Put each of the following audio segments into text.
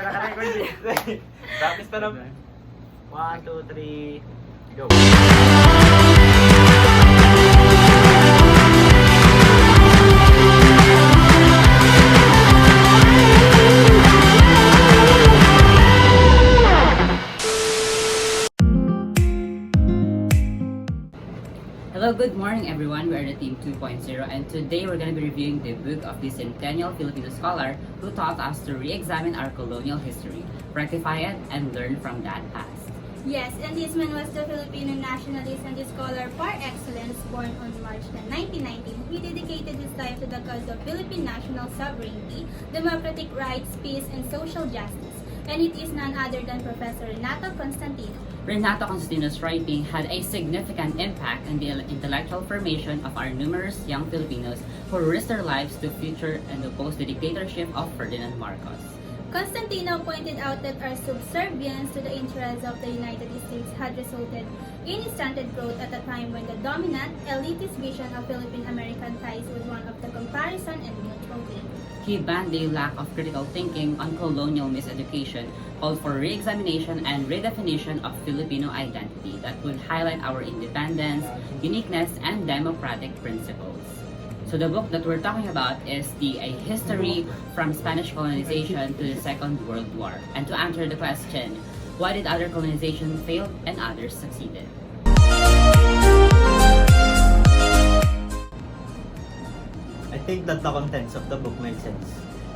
naka-record din. Practice pa naman. 1, 2, 3, go. Hello, good morning everyone. We are the Team 2.0 and today we're going to be reviewing the book of the Centennial Filipino Scholar who taught us to re-examine our colonial history, rectify it, and learn from that past. Yes, and this man was the Filipino nationalist and scholar par excellence, born on March 10, 1919. He dedicated his life to the cause of Philippine national sovereignty, democratic rights, peace, and social justice. And it is none other than Professor Renato Constantino. Renato Constantino's writing had a significant impact on the intellectual formation of our numerous young Filipinos who risked their lives to future and oppose the dictatorship of Ferdinand Marcos. Constantino pointed out that our subservience to the interests of the United States had resulted in stunted growth at a time when the dominant, elitist vision of Philippine-American ties was one of the comparison and mutual gain. He banned the lack of critical thinking on colonial miseducation, called for re-examination and redefinition of Filipino identity that would highlight our independence, uniqueness, and democratic principles. So the book that we're talking about is A History from Spanish Colonization to the Second World War. And to answer the question, why did other colonization fail and others succeeded? I think that the contents of the book make sense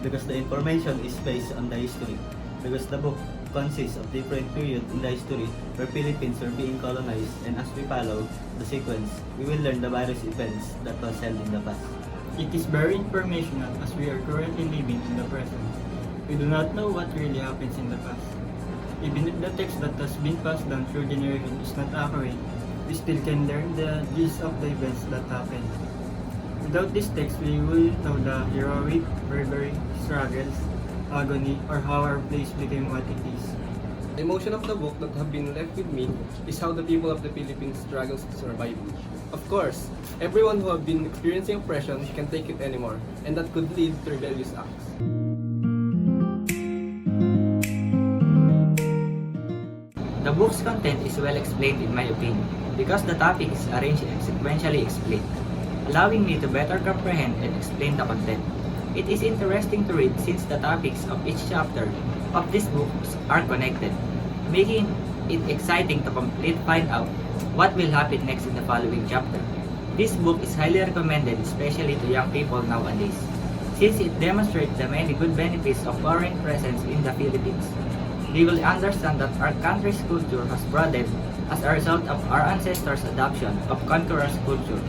because the information is based on the history. Because the book consists of different periods in the history where Philippines were being colonized, and as we follow the sequence, we will learn the various events that was held in the past. It is very informational as we are currently living in the present. We do not know what really happens in the past. Even if the text that has been passed down through generations is not accurate, we still can learn the gist of the events that happened. Without this text, we will know the heroic, bravery, struggles, agony, or how our place became what it is. The emotion of the book that have been left with me is how the people of the Philippines struggles to survive. Of course, everyone who have been experiencing oppression can take it anymore, and that could lead to rebellious acts. The book's content is well explained in my opinion because the topic is arranged and sequentially explained, allowing me to better comprehend and explain the content. It is interesting to read since the topics of each chapter of these books are connected, making it exciting to find out what will happen next in the following chapter. This book is highly recommended especially to young people nowadays, since it demonstrates the many good benefits of foreign presence in the Philippines. They will understand that our country's culture has broadened as a result of our ancestors' adoption of conqueror's culture.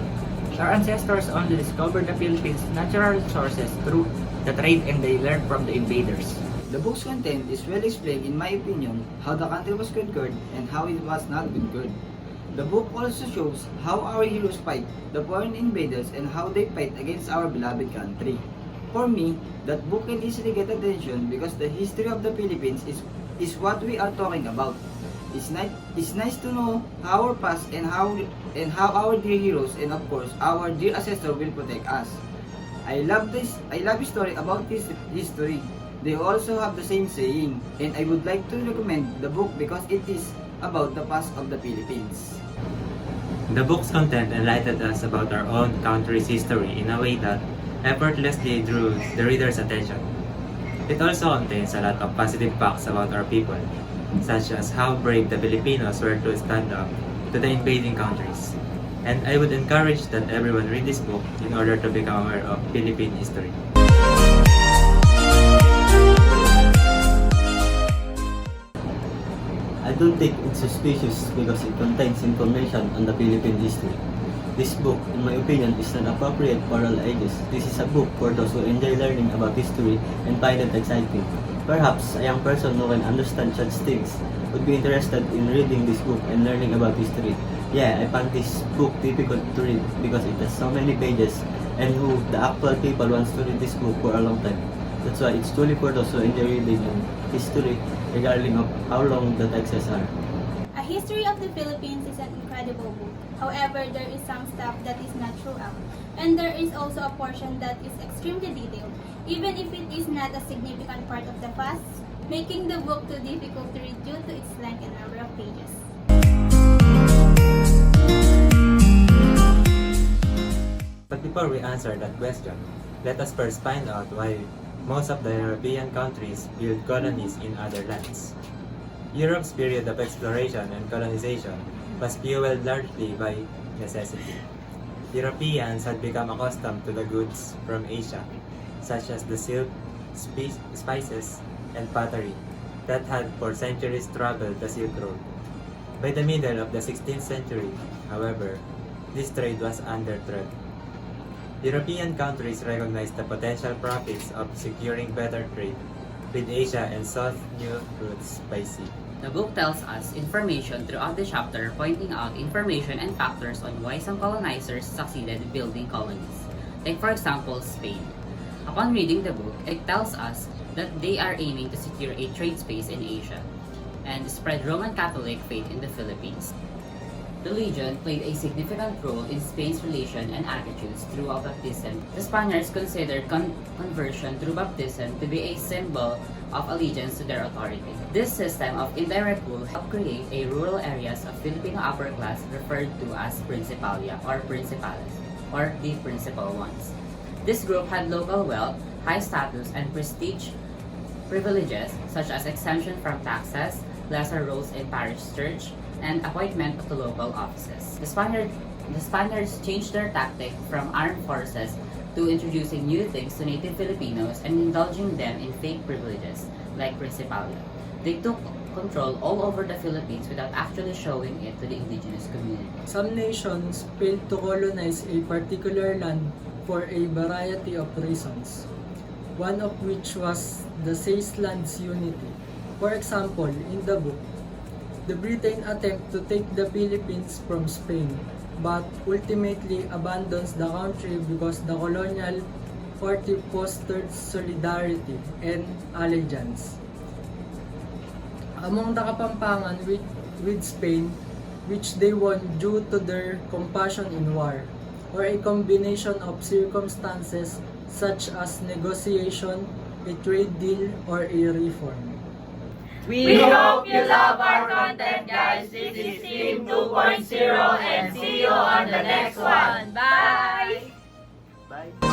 Our ancestors only discovered the Philippines' natural resources through the trade, and they learned from the invaders. The book's content is well explained in my opinion how the country was conquered and how it was not conquered. The book also shows how our heroes fight the foreign invaders and how they fight against our beloved country. For me, that book can easily get attention because the history of the Philippines is what we are talking about. It's nice to know our past and how our dear heroes and of course our dear ancestors will protect us. I love the story about this history. They also have the same saying, and I would like to recommend the book because it is about the past of the Philippines. The book's content enlightened us about our own country's history in a way that effortlessly drew the reader's attention. It also contains a lot of positive facts about our people, such as how brave the Filipinos were to stand up to the invading countries. And I would encourage that everyone read this book in order to become aware of Philippine history. I don't think it's suspicious because it contains information on the Philippine history. This book, in my opinion, is not appropriate for all ages. This is a book for those who enjoy learning about history and find it exciting. Perhaps a young person who can understand such things would be interested in reading this book and learning about history. Yeah, I found this book difficult to read because it has so many pages and who the actual people wants to read this book for a long time. That's why it's truly for those who enjoy reading history regardless of how long the texts are. A History of the Philippines is an incredible book. However, there is some stuff that is not throughout, and there is also a portion that is extremely detailed. Even if it is not a significant part of the past, making the book too difficult to read due to its length and number of pages. But before we answer that question, let us first find out why most of the European countries built colonies in other lands. Europe's period of exploration and colonization was fueled largely by necessity. Europeans had become accustomed to the goods from Asia, such as the silk, spices, and pottery that had for centuries traveled the Silk Road. By the middle of the 16th century, however, this trade was under threat. European countries recognized the potential profits of securing better trade with Asia and sought new routes by sea. The book tells us information throughout the chapter, pointing out information and factors on why some colonizers succeeded in building colonies. Like for example, Spain. Upon reading the book, it tells us that they are aiming to secure a trade space in Asia and spread Roman Catholic faith in the Philippines. Religion played a significant role in Spain's relation and attitudes throughout baptism. The Spaniards considered conversion through baptism to be a symbol of allegiance to their authority. This system of indirect rule helped create a rural areas of Filipino upper class referred to as Principalia or Principales, or the principal ones. This group had local wealth, high status, and prestige privileges such as exemption from taxes, lesser roles in parish church, and appointment to local offices. The Spaniards changed their tactic from armed forces to introducing new things to native Filipinos and indulging them in fake privileges like Principalia. They took control all over the Philippines without actually showing it to the indigenous community. Some nations failed to colonize a particular land for a variety of reasons, one of which was the Seychelles unity. For example, in the book, the Britain attempted to take the Philippines from Spain, but ultimately abandons the country because the colonial party fostered solidarity and allegiance among the Kapampangan with Spain, which they won due to their compassion in war, or a combination of circumstances such as negotiation, a trade deal, or a reform. We hope you love our content, guys. This is Team 2.0 and see you on the next one. Bye! Bye!